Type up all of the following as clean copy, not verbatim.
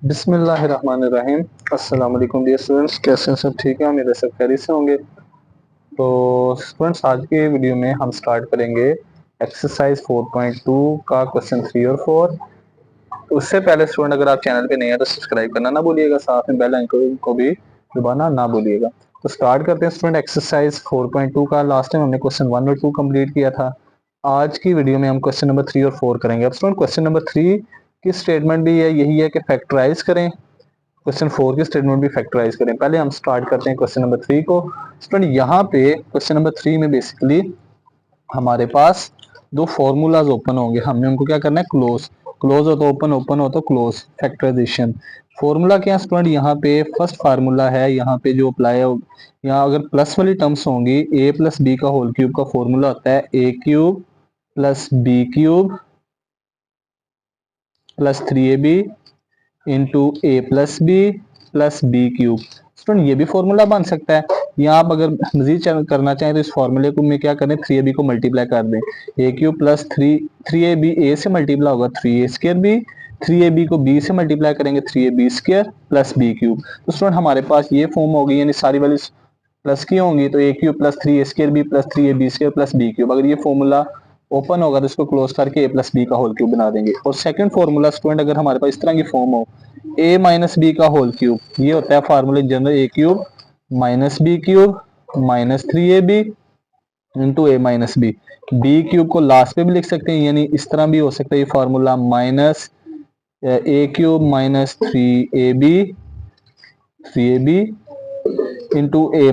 बिस्मिल्लाहिर्रहमानिर्रहीम। अस्सलाम वालेकुम डियर स्टूडेंट्स, कैसे हैं? सब ठीक है? मेरे सब खैरियत से होंगे। तो स्टूडेंट्स, आज के वीडियो में हम स्टार्ट करेंगे एक्सरसाइज 4.2 का क्वेश्चन 3 और 4। तो उससे पहले स्टूडेंट, अगर आप चैनल पे नए हैं तो सब्सक्राइब करना ना भूलिएगा, साथ में बेल आइकन को भी दबाना ना भूलिएगा। तो स्टार्ट करते हैं स्टूडेंट एक्सरसाइज 4.2 का। लास्ट टाइम हमने क्वेश्चन 1 और 2 कंप्लीट किया था। आज की वीडियो में हम क्वेश्चन नंबर 3 और 4 करेंगे। अब स्टूडेंट, क्वेश्चन नंबर 3 की स्टेटमेंट भी यही है कि फैक्टराइज करें, क्वेश्चन 4 की स्टेटमेंट भी फैक्टराइज करें। पहले हम स्टार्ट करते हैं क्वेश्चन नंबर 3 को। स्टूडेंट, यहाँ पे क्वेश्चन नंबर 3 में बेसिकली हमारे पास दो फॉर्मूलाज ओपन होंगे, हमने उनको क्या करना है? क्लोज। क्लोज हो तो ओपन, ओपन हो तो क्लोज, फैक्टराइजेशन। फॉर्मूला क्या स्टूडेंट? यहाँ पे फर्स्ट फार्मूला है, यहाँ पे जो अप्लाई हो, यहाँ अगर प्लस वाली टर्म्स होंगी, ए प्लस बी का होल क्यूब का फॉर्मूला होता है a cube plus b cube plus 3ab into a plus b plus b cube. Student, ये भी फॉर्मूला बन सकता है, या आप अगर मजीद करना चाहें तो इस फॉर्मूले को में क्या करें, 3ab को मल्टीप्लाई कर दें। ए क्यूब प्लस 3ab ए से मल्टीप्लाई होगा 3a स्क्र बी, 3ab को b से मल्टीप्लाई करेंगे 3ab square plus b cube. तो स्टूडेंट, हमारे पास ये फॉर्म होगी, यानी सारी वैल्यूज प्लस की होंगी, तो a cube plus 3a square b plus 3ab square plus b cube. अगर ये फॉर्मूला ओपन होगा तो इसको क्लोज करके ए प्लस बी का होल क्यूब बना देंगे। और सेकंड फॉर्मूला स्टूडेंट, अगर हमारे पास इस तरह की फॉर्म हो, ए माइनस बी का होल क्यूब, ये होता है formula general, a cube minus b cube minus 3ab into a minus b. B cube को लास्ट पे भी लिख सकते हैं, यानी इस तरह भी हो सकता है ये formula, minus a cube minus 3ab into a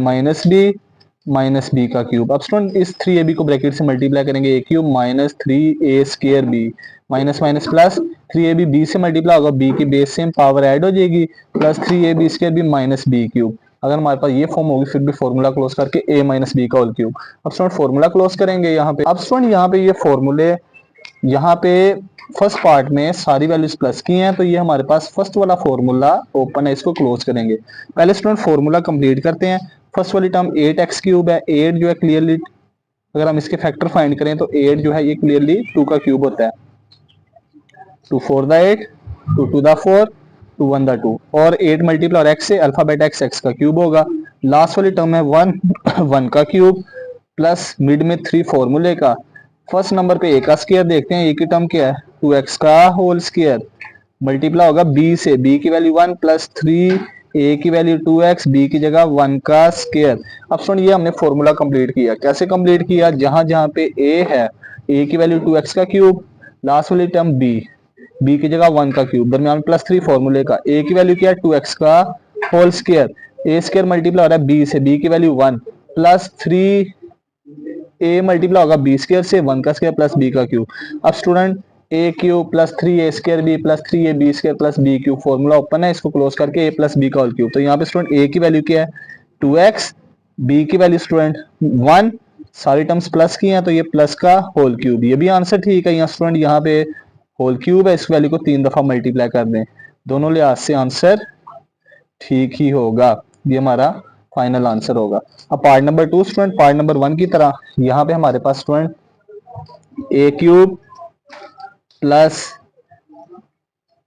minus b का क्यूब। अब स्टूडेंट, इस 3ab को ब्रैकेट से मल्टीप्लाई करेंगे, a cube minus 3a square b, minus minus plus, 3ab b से मल्टीप्लाई होगा, बी की बेस से पावर ऐड हो जाएगी, plus 3ab square b minus b cube. अगर हमारे पास ये फॉर्म होगी, फिर भी फॉर्मूला क्लोज करके a माइनस बी का होल क्यूब। अब स्टूडेंट, फॉर्मूला क्लोज करेंगे यहाँ पे। अब स्टूडेंट, यहाँ पे ये फॉर्मूले, यहाँ पे फर्स्ट पार्ट में सारी वैल्यूज प्लस की हैं, तो ये हमारे पास फर्स्ट वाला फॉर्मूला ओपन है, इसको क्लोज करेंगे। पहले स्टूडेंट फॉर्मूला कंप्लीट करते हैं। फर्स्ट वाली टर्म 8x क्यूब है, 8 जो है क्लियरली, अगर हम इसके फैक्टर फाइंड करें तो 8 जो है ये क्लियरली 2 का क्यूब होता है। 2 4 द 8, 2 2 द 4, 2 1 द 2, और 8 मल्टीप्लाई और x से अल्फाबेट x का क्यूब होगा। लास्ट वाली टर्म है 1 1 का क्यूब प्लस मिड में 3 फॉर्मूले का। फर्स्ट नंबर पे a का स्क्वायर देखते हैं, a की टर्म क्या है, 2x का होल स्क्वायर मल्टीप्लाई होगा b से, b की वैल्यू 1 प्लस 3, a की वैल्यू 2x, b की जगह 1 का स्क्वायर। अब सुन, ये हमने फॉर्मूला कंप्लीट किया। कैसे कंप्लीट किया? जहां जहां पे a है, a की वैल्यू 2x का क्यूब, लास्ट वाली टर्म b की जगह 1 का क्यूब, दरमियान प्लस 3 फॉर्मूले का, a की वैल्यू क्या है, 2x का whole square, a square multiply हो रहा है b से, b की वैल्यू 1 प्लस 3 ए मल्टीप्लाई होगा बी स्क्र से, 1 का स्क्वायर प्लस बी का क्यूब। अब student, a cube plus 3a square b plus 3a b square plus b cube, formula open है, इसको क्लोज करके a प्लस बी का होल क्यूब। तो यहाँ पे स्टूडेंट a की वैल्यू क्या है, 2x, b की वैल्यू स्टूडेंट 1, सारी टर्म्स प्लस की हैं तो ये प्लस का होल क्यूब। ये भी आंसर ठीक है। यहाँ स्टूडेंट, यहाँ पे होल क्यूब है, इस वैल्यू को 3 दफा मल्टीप्लाई कर दें, दोनों लिहाज से आंसर ठीक ही होगा। ये हमारा फाइनल आंसर होगा। अब part number 2 student, part number 1 की तरह यहाँ पे हमारे पास student a cube plus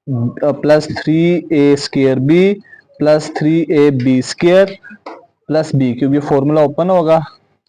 plus 3a square b plus 3ab square plus b cube, ये फॉर्मूला ओपन होगा,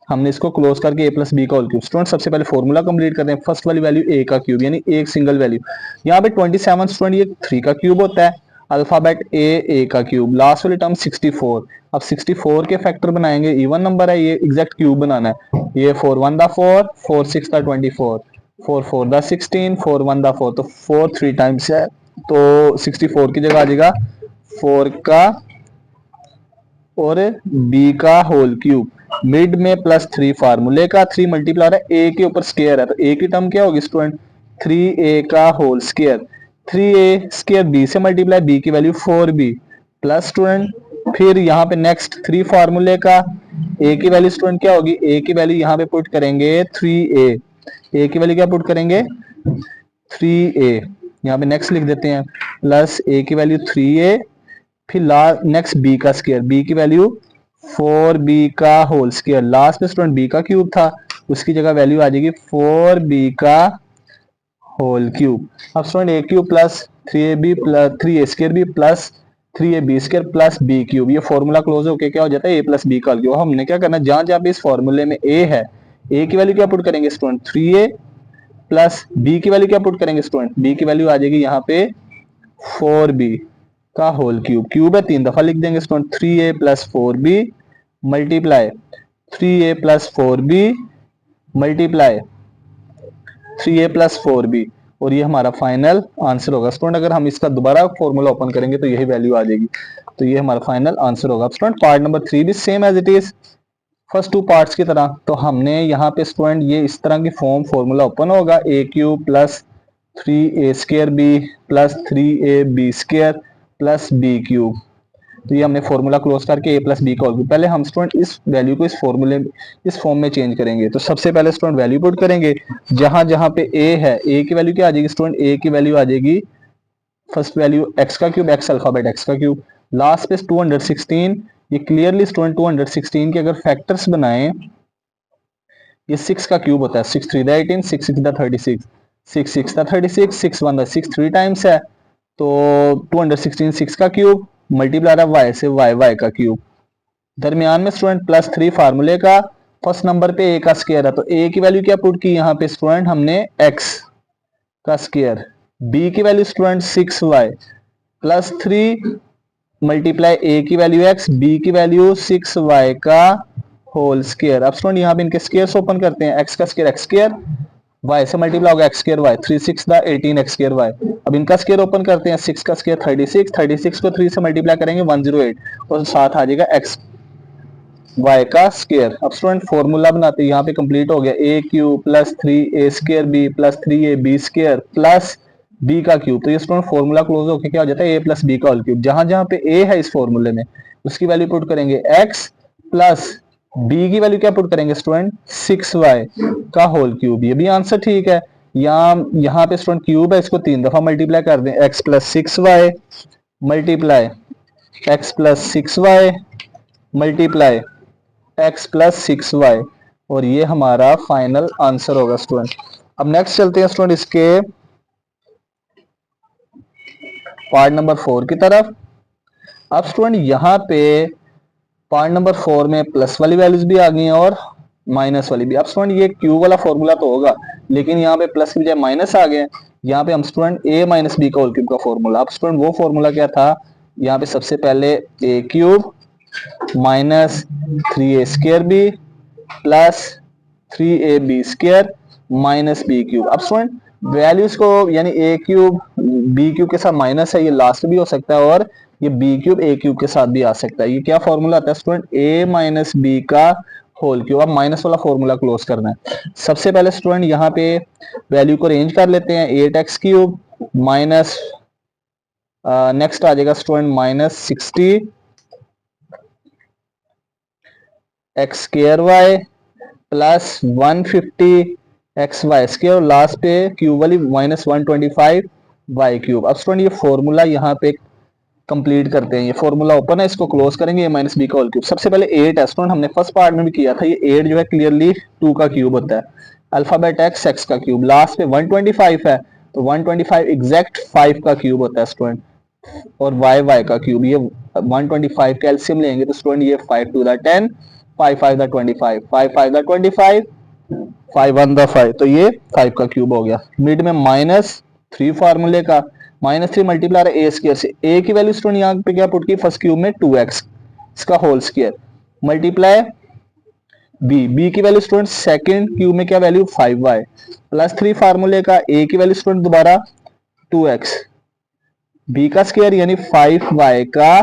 हमने इसको क्लोज करके a प्लस बी का होल क्यूब। स्टूडेंट, सबसे पहले फॉर्मूला कंप्लीट करते हैं। फर्स्ट वाली वैल्यू a का क्यूब, यानी एक सिंगल वैल्यू, यहाँ पे 27 स्टूडेंट, ये 3 का क्यूब होता है, अल्फाबेट a का क्यूब, लास्ट वाली टर्म 64। अब 64 के फैक्टर बनाएंगे, इवन नंबर है, ये एग्जैक्ट क्यूब बनाना है। ये 4 1 द 4, 4 6 द 24, 4 4 द 16, 4 1 द 4, तो 4 3 टाइम्स है, तो 64 की जगह आ जाएगा 4 का और b का होल क्यूब, मिड में प्लस 3 फार्मूले का, 3 मल्टीप्लाई है a के ऊपर स्क्वायर है, तो a की टर्म क्या होगी स्टूडेंट, 3a का whole square, 3a square b से मल्टीप्लाई, b की वैल्यू 4b प्लस स्टूडेंट, फिर यहाँ पे नेक्स्ट 3 फार्मूले का, a की वैल्यू स्टूडेंट क्या होगी, a की वैल्यू यहाँ पे पुट करेंगे 3a, a की वैल्यू क्या पुट करेंगे 3a, यहाँ पे नेक्स्ट लिख देते हैं, प्लस a की वैल्यू 3a, फिर नेक्स्ट बी का स्क्वायर, बी की वैल्यू 4b का होल स्क्वायर, लास्ट में स्टूडेंट b का क्यूब था, उसकी जगह वैल्यू आ जाएगी 4b का होल क्यूब। अब student a cube plus 3ab plus 3a² plus 3ab² plus b cube. ये फॉर्मूला क्लोज होके क्या हो जाता है a प्लस बी का क्यूब। हमने क्या करना है, जहां जहां पे इस फॉर्मूले में a है, a की वैल्यू क्या पुट करेंगे स्टूडेंट 3a प्लस b की वैल्यू क्या पुट करेंगे स्टूडेंट, b की वैल्यू आ जाएगी यहाँ पे 4b का होल क्यूब। क्यूब है 3 दफा लिख देंगे student 3a plus 4b multiply 3a plus 4b multiply 3a plus 4b, और ये हमारा फाइनल आंसर होगा स्टूडेंट। अगर हम इसका दोबारा फॉर्मूला ओपन करेंगे तो यही वैल्यू आ जाएगी। तो ये हमारा फाइनल आंसर होगा स्टूडेंट। पार्ट नंबर 3 भी same as it is first two parts की तरह। तो हमने यहाँ पे स्टूडेंट ये इस तरह की फॉर्मूला ओपन होगा a cube plus 3a² b plus 3ab² plus b cube. तो ये हमने फॉर्मूला क्लोज करके a प्लस बी का होल। पहले हम स्टूडेंट इस वैल्यू को इस फॉर्मूले इस फॉर्म में चेंज करेंगे। तो सबसे पहले स्टूडेंट वैल्यू पुट करेंगे, जहां जहां पे a है, a की वैल्यू क्या आ जाएगी स्टूडेंट, a की वैल्यू आ जाएगी फर्स्ट वैल्यू x का क्यूब, x अल्फाबेट x का क्यूब, लास्ट पे 216। ये क्लियरली स्टूडेंट 216 के अगर फैक्टर्स बनाएं, ये 6 का क्यूब होता है, 6 3 18, 6 6 36, 6 6 36, 6 1 6 3 टाइम्स है। तो 216 6 का क्यूब मल्टीप्लाई रहा y से y का क्यूब। दरमियान में स्टूडेंट प्लस 3 फार्मूले का, फर्स्ट नंबर पे a का स्क्वायर है, तो a की वैल्यू क्या पुट की यहाँ पे स्टूडेंट हमने x का स्क्वायर, b की value student 6y plus 3 multiply a की वैल्यू x, b की वैल्यू 6y का होल स्क्वायर। अब स्टूडेंट यहाँ पे इनके स्क्वायर्स ओपन करते हैं, x का स्क्वायर x स्क्वायर, y से मल्टीप्लाई होगा x square y, 3 6 18 x square y। अब इनका स्क्वायर ओपन करते हैं, 6 का स्क्वायर 36, 36 को 3 से मल्टीप्लाई करेंगे 108, और साथ आ जाएगा x y का स्क्वायर। अब स्टूडेंट फॉर्मूला बनाते हैं, यहाँ पे कंप्लीट हो गया a cube plus 3a² b plus 3ab² plus b का क्यूब। तो ये स्टूडेंट फॉर्मूला क्लोज होकर क्या हो जाता है a प्लस b का होल क्यूब। जहां जहां पे a है इस फॉर्मूले में, उसकी वैल्यू पुट करेंगे x प्लस b की वैल्यू क्या पुट करेंगे स्टूडेंट 6y का होल क्यूब। ये भी आंसर ठीक है। यहाँ पे स्टूडेंट क्यूब है, इसको 3 दफा मल्टीप्लाई कर दें, x plus 6y multiply x plus 6y multiply x plus 6y, और ये हमारा फाइनल आंसर होगा स्टूडेंट। अब नेक्स्ट चलते हैं स्टूडेंट इसके पार्ट नंबर 4 की तरफ। अब स्टूडेंट यहाँ पे पार्ट नंबर 4 में प्लस वाली वैल्यूज भी आ गई हैं और माइनस वाली भी। अब स्टूडेंट ये क्यूब वाला फॉर्मूला तो होगा, लेकिन यहाँ पे प्लस की बजाय माइनस आ गए। यहाँ पे हम स्टूडेंट a माइनस बी का होल क्यूब का फॉर्मूला। अब स्टूडेंट वो फॉर्मूला क्या था, यहाँ पे सबसे पहले a cube minus 3a² b plus 3ab² minus b cube. अब स्टूडेंट वैल्यूज को, यानी a क्यूब b क्यूब के साथ माइनस है, ये लास्ट भी हो सकता है, और ये b क्यूब a क्यूब के साथ भी आ सकता है। ये क्या फॉर्मूला आता है स्टूडेंट, a माइनस बी का होल क्यूब। अब माइनस वाला फॉर्मूला क्लोज करना है। सबसे पहले स्टूडेंट यहाँ पे वैल्यू को अरेंज कर लेते हैं, 8x³ माइनस नेक्स्ट आ जाएगा student minus 60 x² plus 150 xy², और लास्ट पे क्यूब वाली माइनस 125 y³। अब स्टूडेंट ये फॉर्मूला यहाँ पे कंप्लीट करते हैं। ये फॉर्मूला ओपन है, इसको क्लोज करेंगे, a माइनस बी का होल क्यूब। सबसे पहले 8 है स्टूडेंट, हमने फर्स्ट पार्ट में भी किया था, ये 8 जो है क्लियरली 2 का क्यूब होता है, अल्फाबेट x का क्यूब, लास्ट पे 125 है, तो 125 एग्जैक्ट 5 का क्यूब होता है स्टूडेंट, और y का क्यूब। ये 125 का एलसीएम लेंगे तो स्टूडेंट ये 5 2 10, 5 5 25, 5 5 25, 5 1 5, तो ये 5 का क्यूब हो गया। मिड में माइनस 3 फार्मूले का, माइनस 3 मल्टीप्लाई a स्क्वायर से, a की वैल्यू स्टूडेंट यहाँ पे क्या पुट की, फर्स्ट क्यूब में 2x इसका होल स्क्वायर मल्टीप्लाई b की वैल्यू स्टूडेंट सेकंड क्यूब में क्या वैल्यू 5y प्लस 3 फार्मूले का, a की वैल्यू स्टूडेंट दोबारा 2x, b का स्क्वायर यानी 5y का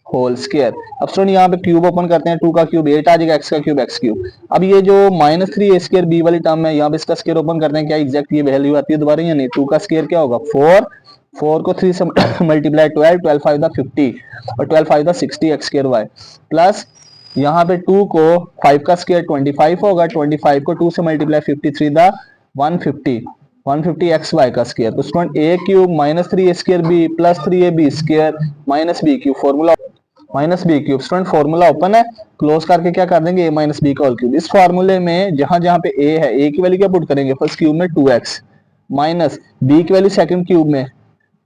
होल स्क्वायर। अब स्टूडेंट यहाँ पे क्यूब ओपन करते हैं, 2 का क्यूब 8 आ जाएगा, x का क्यूब x³। अब ये जो माइनस 3a² b वाली टर्म है, यहाँ पे इसका स्क्वायर ओपन करते हैं, क्या एग्जैक्ट ये वैल्यू आती है दोबारा या नहीं। 2 का स्क्वायर क्या होगा 4, 4 को 3 से मल्टीप्लाई 12, 12 5 50, और 12 5 60 x² y, प्लस यहाँ पे 2 को 5 का स्क्वायर 25 होगा, 25 को 2 से मल्टीप्लाई 53 150, 150 xy का स्क्वायर। तो student a cube minus 3a² b plus 3ab² minus b cube, formula minus b cube. Student formula open है, क्लोज करके क्या कर देंगे, a माइनस बी का होल क्यूब। इस फॉर्मूले में जहां जहां पे a है, a की वैल्यू क्या पुट करेंगे, फर्स्ट क्यूब में 2x माइनस b की वैल्यू सेकंड क्यूब में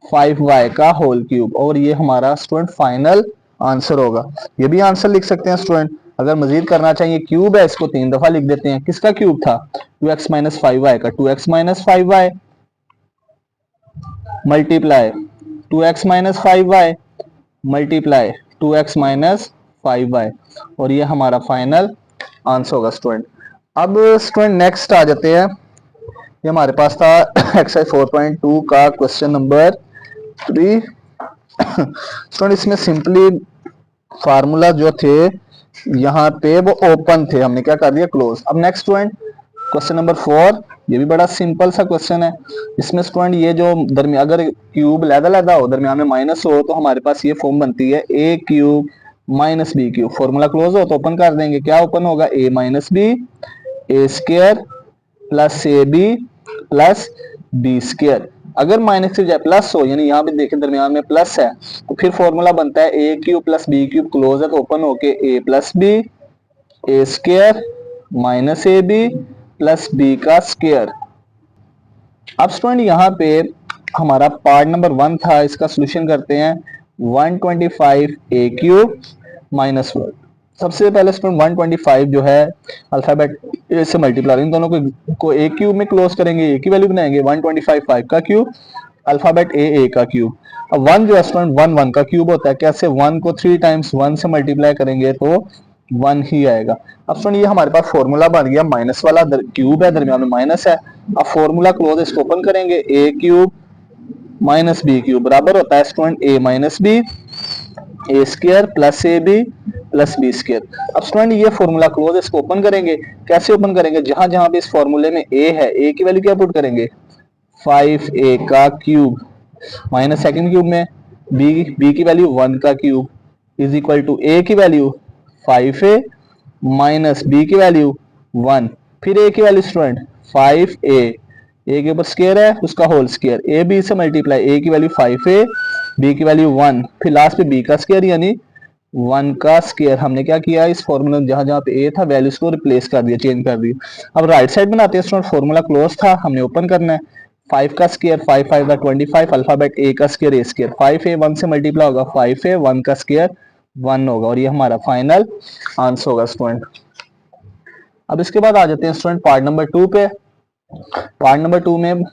5y का होल क्यूब, और ये हमारा स्टूडेंट फाइनल आंसर होगा। ये भी आंसर लिख सकते हैं स्टूडेंट। अगर मजीद करना चाहिए, क्यूब है इसको 3 दफा लिख देते हैं। किसका क्यूब था? 2x माइनस 5y का। 2x minus 5y multiply 2x minus 5y multiply 2x minus 5y, और ये हमारा फाइनल आंसर होगा स्टूडेंट। अब स्टूडेंट नेक्स्ट आ जाते हैं। ये हमारे पास था एक्सरसाइज 4.2 का क्वेश्चन नंबर 3। स्टूडेंट इसमें सिंपली फार्मूला जो थे यहाँ पे वो ओपन थे, हमने क्या कर दिया? क्लोज। अब नेक्स्ट स्टूडेंट क्वेश्चन नंबर 4, ये भी बड़ा सिंपल सा क्वेश्चन है। इसमें स्टूडेंट ये जो दरमियान, अगर क्यूब लहदा हो, दरमियान में माइनस हो, तो हमारे पास ये फॉर्म बनती है a cube minus b cube. Formula close हो तो ओपन कर देंगे, क्या ओपन होगा? A minus b a square plus a b plus b square. अगर माइनस की बजाय प्लस हो, यानी यहाँ पे देखें दरमियान में प्लस है, तो फिर फॉर्मूला बनता है a cube plus b cube, close है तो ओपन होके a plus b a square minus a b plus b का स्क्वायर। अब स्टूडेंट यहाँ पे हमारा पार्ट नंबर 1 था, इसका सोल्यूशन करते हैं। 125 ए क्यूब माइनस 1। सबसे पहले स्टूडेंट 125 जो है अल्फाबेट ए से मल्टीप्लाई, इन दोनों को ए क्यूब में क्लोज करेंगे, ए की वैल्यू बनाएंगे। 125 5 का क्यूब, अल्फाबेट ए का क्यूब। अब 1 जो है स्टूडेंट 1 1 का क्यूब होता है। कैसे? 1 को 3 टाइम्स 1 से मल्टीप्लाई करेंगे तो 1 ही आएगा। अब स्टूडेंट ये हमारे पास फॉर्मूला बन गया, माइनस वाला क्यूब है, दरमियान में माइनस है। अब फॉर्मूला क्लोज, इसको ओपन करेंगे। A cube minus b cube बराबर होता है student a minus b a square plus a b plus b square. अब स्टूडेंट ये फॉर्मूला क्लोज, इसको ओपन करेंगे। कैसे ओपन करेंगे? जहां जहां पे इस फॉर्मूले में ए है, ए की वैल्यू क्या पुट करेंगे? 5a का क्यूब माइनस सेकंड क्यूब में b की वैल्यू 1 का cube is equal to a की वैल्यू 5a माइनस b की वैल्यू 1, फिर a की वैल्यू स्टूडेंट 5a, a के ऊपर स्क्वायर है उसका होल स्क्वायर, a b से मल्टीप्लाई, a की वैल्यू 5a b की वैल्यू 1, फिर लास्ट पे b का स्क्वायर यानी 1 का स्क्वायर। हमने क्या किया? इस फॉर्मूला जहां जहां पे a था वैल्यूज को रिप्लेस कर दिया, चेंज कर दिया। अब राइट साइड बनाते हैं स्टूडेंट। फॉर्मूला क्लोज था, हमने ओपन करना है। 5 का स्क्वायर 5 5 25, अल्फाबेट ए का स्क्वायर ए स्क्वायर, 5a 1 से मल्टीप्लाई होगा 5a 1 का स्क्वायर 1 होगा, और ये हमारा फाइनल आंसर होगा स्टूडेंट। अब इसके बाद आ जाते हैं स्टूडेंट पार्ट नंबर 2 पे। पार्ट नंबर 2 में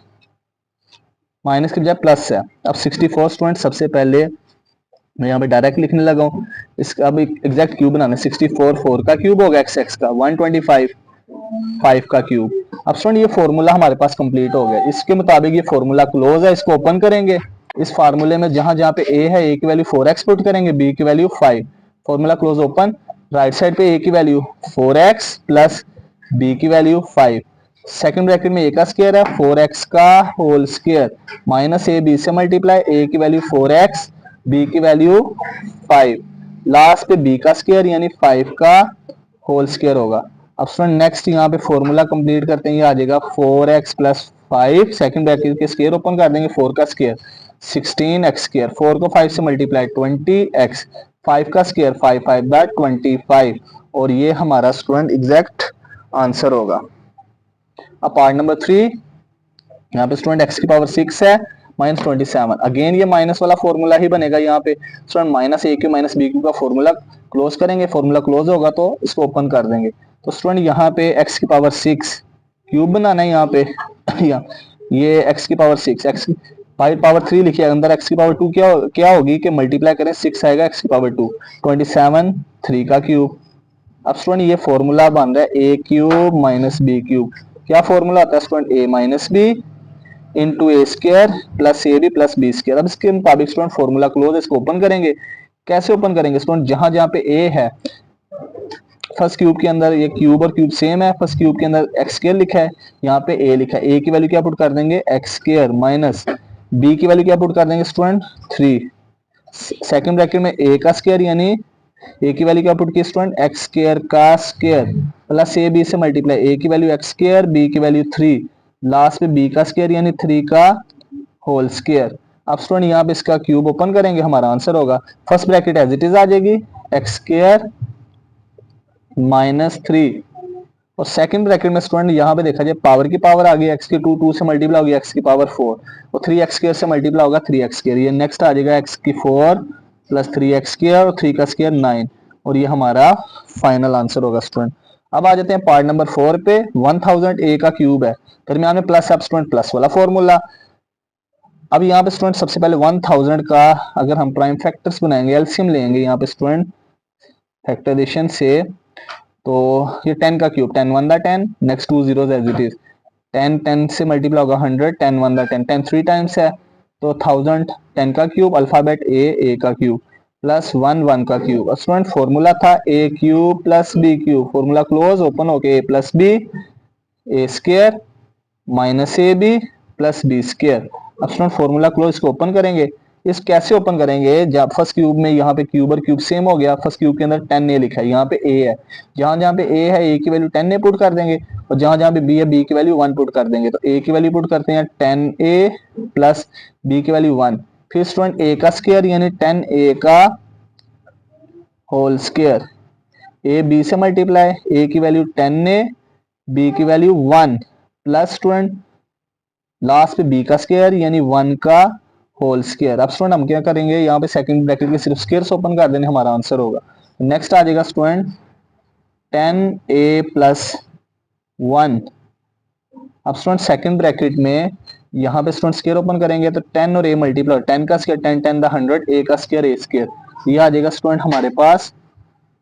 माइनस की बजाय प्लस है। अब 64 स्टूडेंट, सबसे पहले मैं यहाँ पे डायरेक्ट लिखने लगा हूँ। इसका अब एग्जैक्ट क्यूब बनाना है। 64 4 का क्यूब होगा एक्स एक्स का, 125 5 का क्यूब। अब स्टूडेंट ये फॉर्मूला हमारे पास कंप्लीट हो गया। इसके मुताबिक ये फॉर्मूला क्लोज है, इसको ओपन करेंगे। इस फार्मूले में जहां जहां पे a है, a की वैल्यू 4x पुट करेंगे, b की value 5, formula close open. Right side पे a की वैल्यू 4x प्लस b की वैल्यू 5, सेकंड ब्रैकेट में a का स्क्वायर है 4x का whole square minus a b से मल्टीप्लाई, a की वैल्यू 4x b की वैल्यू 5, लास्ट पे b का स्क्वायर यानी 5 का होल स्क्वायर होगा। अब स्टूडेंट नेक्स्ट यहाँ पे फॉर्मूला कंप्लीट करते हैं। ये आ जाएगा 4x प्लस 5, सेकंड ब्रैकेट के स्क्वायर ओपन कर देंगे, 4 का स्क्वायर 16x स्क्वायर, 4 को 5 से मल्टीप्लाई 20x, 5 का स्क्वायर 5 5 दैट 25, और ये हमारा स्टूडेंट एग्जैक्ट आंसर होगा। अब पार्ट नंबर 3, यहाँ पे स्टूडेंट x की पावर 6 है माइनस 27, अगेन ये माइनस वाला फॉर्मूला ही बनेगा। यहाँ पे स्टूडेंट माइनस ए क्यू माइनस बी क्यू का फॉर्मूला क्लोज करेंगे, फॉर्मूला क्लोज होगा तो इसको ओपन कर देंगे। तो स्टूडेंट यहाँ पे x की पावर 6 क्यूब बनाना है यहाँ पे ये x की पावर 6, x की पावर 3 लिखिए, अंदर x की पावर 2 क्या होगी कि मल्टीप्लाई करें 6 आएगा x की पावर 2, 27 3 का क्यूब। अब स्टूडेंट ये फॉर्मूला बन रहा है a cube minus b cube. क्या फॉर्मूला होता है student? a minus b into a square plus a b plus b square. अब इसके मुताबिक स्टूडेंट फॉर्मूला क्लोज, इसको ओपन करेंगे। कैसे ओपन करेंगे स्टूडेंट? जहां जहां पे ए है, फर्स्ट क्यूब के अंदर ये क्यूब और क्यूब सेम है, फर्स्ट क्यूब के अंदर एक्स स्क्वायर लिखा है, यहाँ पे ए लिखा है, ए की वैल्यू क्या पुट कर देंगे? एक्स स्क्वायर माइनस बी की वैल्यू क्या पुट कर देंगे स्टूडेंट? 3, सेकंड ब्रैकेट में ए का स्क्वायर यानी ए की वैल्यू क्या पुट की स्टूडेंट? एक्स स्क्वायर का स्क्वायर प्लस ए बी से मल्टीप्लाई, ए की वैल्यू एक्स स्क्वायर बी की वैल्यू 3, लास्ट पे बी का स्क्वायर यानी 3 का होल स्क्वायर। अब स्टूडेंट यहाँ पे इसका क्यूब ओपन करेंगे, हमारा आंसर होगा, first bracket as it is आ जाएगी, एक्स स्क्वायर माइनस 3 और सेकंड ब्रैकेट में स्टूडेंट यहाँ पे देखा जाए पावर की पावर आ गई x की 2 से मल्टीप्लाई होगी x की पावर 4 और 3x स्क्वायर से मल्टीप्लाई होगा 3x स्क्वायर। ये नेक्स्ट आ जाएगा x की 4 प्लस 3x स्क्वायर और 3 का स्क्वायर 9 और ये हमारा फाइनल आंसर होगा स्टूडेंट। अब आ जाते हैं पार्ट नंबर 4 पे। 1000 a का क्यूब है, दरमियान में प्लस है स्टूडेंट, प्लस वाला फॉर्मूला। अब यहाँ पे स्टूडेंट सबसे पहले 1000 का अगर हम प्राइम फैक्टर्स बनाएंगे, एलसीएम लेंगे यहाँ पे स्टूडेंट फैक्टराइजेशन से, तो ये 10 का क्यूब, 10 1 दा 10, next 2 zeros as it is, 10 10 से मल्टीप्लाई होगा 100, 10 1 दा 10, 10 3 टाइम्स है तो 1000, 10 का क्यूब अल्फाबेट ए का क्यूब प्लस 1 1 का क्यूब। स्टूडेंट फॉर्मूला था a cube plus b cube, formula close open होके a plus b a square minus a b plus b square. अब स्टूडेंट फॉर्मूला क्लोज इसको ओपन करेंगे, इस कैसे ओपन करेंगे, जब फर्स्ट क्यूब में यहाँ पे क्यूब और क्यूब सेम हो गया, फर्स्ट क्यूब के अंदर 10 ए लिखा है, यहाँ पे ए है, जहां जहां पे ए है ए की वैल्यू 10 ए पुट कर देंगे और जहां जहां पे बी है बी की वैल्यू 1 पुट कर देंगे। तो ए की वैल्यू पुट करते हैं 10 ए प्लस बी की वैल्यू 1, फिर स्टूडेंट ए का स्क्वायर यानी 10 ए का होल स्क्वायर, ए बी से मल्टीप्लाई, ए की वैल्यू 10 ए बी की वैल्यू 1 प्लस स्टूडेंट लास्ट पे बी का स्क्वायर यानी 1 का होल स्क्वायर। अब स्टूडेंट हम क्या करेंगे, यहाँ पे सेकंड ब्रैकेट के सिर्फ स्क्वायर्स ओपन कर देने, हमारा आंसर होगा। नेक्स्ट आ जाएगा स्टूडेंट 10a प्लस 1। अब स्टूडेंट सेकंड ब्रैकेट में यहाँ पे स्टूडेंट स्क्वायर ओपन करेंगे तो 10 और a मल्टीप्लाई, 10 का स्क्वायर 10 10 दा 100, a का स्क्वायर a स्क्वायर, ये आ जाएगा स्टूडेंट हमारे पास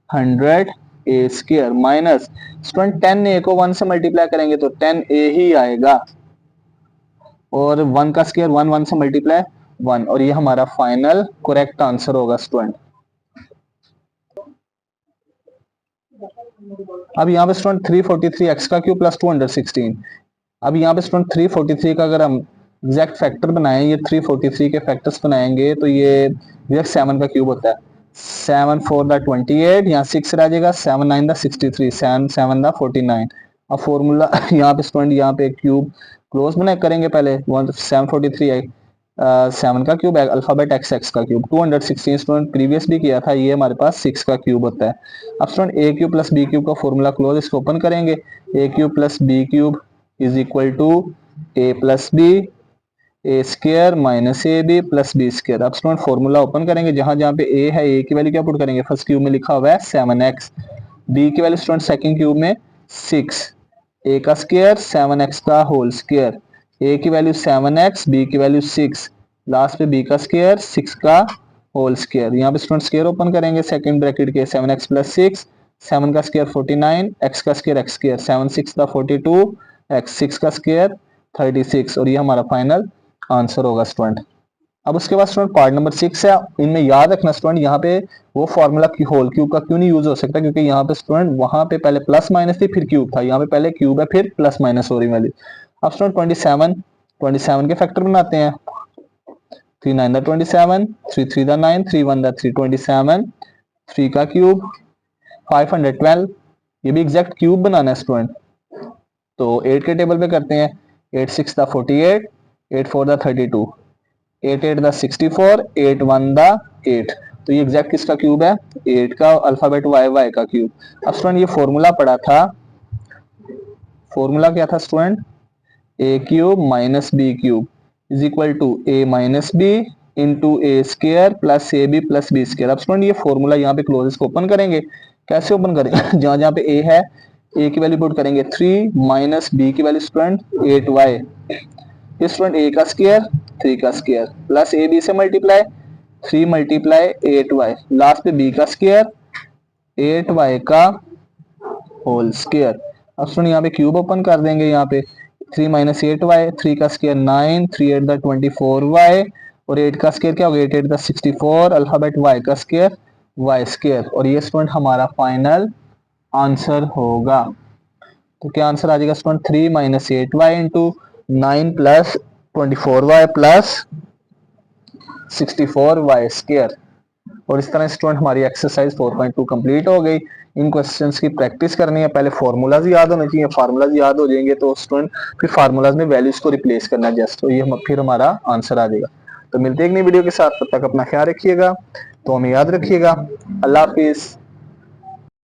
100 a square minus student 10 a को 1 से मल्टीप्लाई करेंगे तो 10 a ही आएगा और 1 का स्क्वायर 1 1 से मल्टीप्लाई 1 और ये हमारा फाइनल करेक्ट आंसर होगा स्टूडेंट। अब यहाँ पे स्टूडेंट 343 एक्स का क्यूब प्लस 216। अब यहाँ पे स्टूडेंट 343 का अगर हम एग्जैक्ट फैक्टर बनाएं, ये 343 के फैक्टर्स बनाएंगे तो ये एग्जैक्ट 7 का क्यूब होता है, 7 4 दा 28, यहाँ 6 रह जाएगा, 7 9 दा 63, 7 7 दा 49। अब फॉर्मूला यहाँ पे स्टूडेंट यहाँ पे क्यूब क्लोज बना करेंगे पहले, 743 है 7 का क्यूब है अल्फाबेट एक्स एक्स का क्यूब, 216 स्टूडेंट प्रीवियस भी किया था, ये हमारे पास 6 का क्यूब होता है। अब student a cube plus b cube का फॉर्मूला क्लोज, इसको ओपन करेंगे, a cube plus b cube is equal to a plus b a square minus a b plus b square. अब स्टूडेंट फॉर्मूला ओपन करेंगे, जहां जहां पे ए है ए की वैल्यू क्या पुट करेंगे, फर्स्ट क्यूब में लिखा हुआ है 7x, बी की वैल्यू स्टूडेंट सेकंड क्यूब में 6, ए का स्क्वायर 7x का होल स्क्वायर, ए की वैल्यू 7x बी की वैल्यू 6, लास्ट पे बी का स्क्वायर 6 का होल स्क्वायर। यहाँ पे स्टूडेंट स्क्वायर ओपन करेंगे सेकंड ब्रैकेट के, 7x प्लस 6, 7 का स्क्वायर 49, x का स्क्वायर x स्क्वायर, 7 6 का 42, x 6 का स्क्वायर 36 और ये हमारा फाइनल आंसर होगा स्टूडेंट। अब उसके बाद स्टूडेंट पार्ट नंबर 6 है, इनमें याद रखना स्टूडेंट यहाँ पे वो फॉर्मूला की होल क्यूब का क्यों नहीं यूज हो सकता, क्योंकि यहाँ पे स्टूडेंट वहां पे पहले प्लस माइनस थी फिर क्यूब था, यहाँ पे पहले क्यूब है फिर प्लस माइनस हो रही वैल्यू। अब स्टूडेंट 27 के फैक्टर बनाते हैं, 3 9 दा 27, 3 3 दा 9, 3 1 दा 3, 27, 3 का क्यूब 512, ये भी एग्जैक्ट क्यूब बनाना है स्टूडेंट, तो 8 के टेबल पे करते हैं, 8 6 दा 48, 8 4 दा 32, 8 8 दा 64, 8 1 दा 8, तो ये एग्जैक्ट किसका क्यूब है, 8 का अल्फाबेट y y का क्यूब। अब स्टूडेंट ये फॉर्मूला पढ़ा था, फॉर्मूला क्या था student, a cube minus b cube is equal to a minus b into a square plus a b plus b square. अब स्टूडेंट ये फॉर्मूला यहाँ पे क्लोज इसको ओपन करेंगे, कैसे ओपन करेंगे जहां जहां पे ए है ए की वैल्यू पुट करेंगे 3 माइनस बी की वैल्यू स्टूडेंट 8y, स्टूडेंट ए का स्क्वायर 3 का स्क्वायर प्लस ए बी से मल्टीप्लाई 3 मल्टीप्लाई 8y, लास्ट पे बी का स्क्वायर 8y का होल स्क्वायर। अब स्टूडेंट यहाँ पे क्यूब ओपन कर देंगे, यहाँ पे 3 माइनस 8y, 3 का स्क्वायर 9, 3 8 दा 24y और 8 का स्क्वायर क्या होगा 8 8 दा 64, अल्फाबेट y का स्क्वायर y स्क्वायर और ये स्टूडेंट हमारा फाइनल आंसर होगा। तो क्या आंसर आ जाएगा student 3 minus 8y into 9 plus 24y plus 64y square. और इस तरह स्टूडेंट हमारी एक्सरसाइज 4.2 कंप्लीट हो गई। इन क्वेश्चंस की प्रैक्टिस करनी है, पहले फार्मूलाज याद होने चाहिए, फार्मूलाज याद हो जाएंगे तो स्टूडेंट फिर फार्मूलाज में वैल्यूज को रिप्लेस करना है जस्ट, तो ये फिर हमारा आंसर आ जाएगा। तो मिलते हैं एक नई वीडियो के साथ, तब तक अपना ख्याल रखिएगा, तो हमें याद रखिएगा। अल्लाह हाफिज।